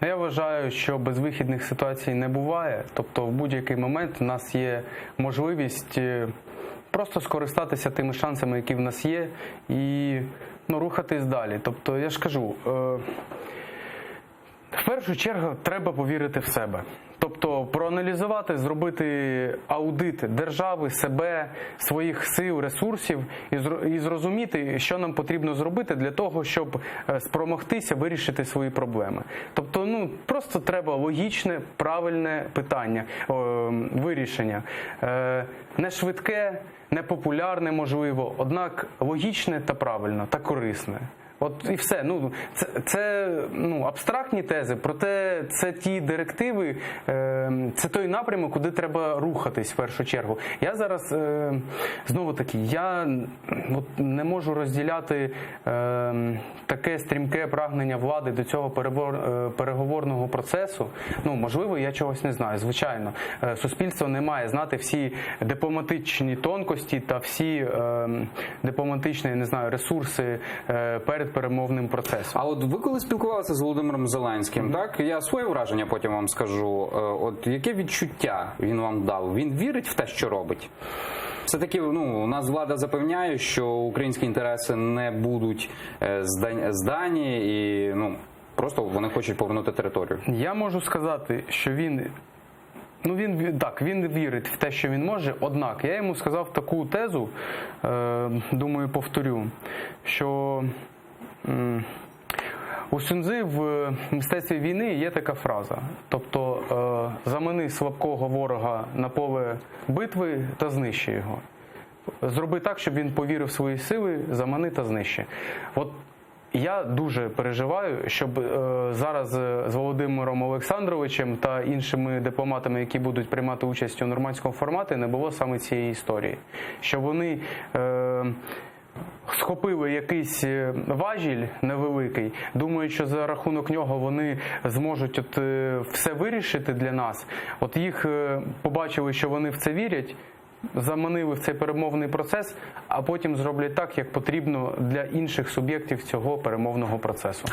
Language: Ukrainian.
Я вважаю, що безвихідних ситуацій не буває. Тобто в будь-який момент у нас є можливість просто скористатися тими шансами, які в нас є, і рухатись далі. Тобто, я ж кажу, в першу чергу треба повірити в себе. Тобто проаналізувати, зробити аудит держави, себе, своїх сил, ресурсів і зрозуміти, що нам потрібно зробити для того, щоб спромогтися вирішити свої проблеми. Тобто, просто треба логічне, правильне питання, вирішення. Не швидке, не популярне, можливо, однак логічне та правильне, та корисне. От і все. Це абстрактні тези, проте це ті директиви, це той напрямок, куди треба рухатись в першу чергу. Я зараз, знову-таки, я не можу розділяти таке стрімке прагнення влади до цього переговорного процесу. Можливо, я чогось не знаю, звичайно. Суспільство не має знати всі дипломатичні тонкості та всі дипломатичні, я не знаю, ресурси перед перемовним процесом. А от ви коли спілкувалися з Володимиром Зеленським, так? Я своє враження потім вам скажу. От яке відчуття він вам дав? Він вірить в те, що робить? Все-таки, у нас влада запевняє, що українські інтереси не будуть здані і, просто вони хочуть повернути територію. Я можу сказати, що він вірить в те, що він може, однак я йому сказав таку тезу, думаю, повторю, що у Суньцзи в мистецтві війни є така фраза, тобто замани слабкого ворога на поле битви та знищи його. Зроби так, щоб він повірив в свої сили, замани та знищи. От я дуже переживаю, щоб зараз з Володимиром Олександровичем та іншими дипломатами, які будуть приймати участь у нормандському форматі, не було саме цієї історії. Щоб вони схопили якийсь важіль невеликий, думають, що за рахунок нього вони зможуть все вирішити для нас. От їх побачили, що вони в це вірять, заманили в цей перемовний процес, а потім зроблять так, як потрібно для інших суб'єктів цього перемовного процесу.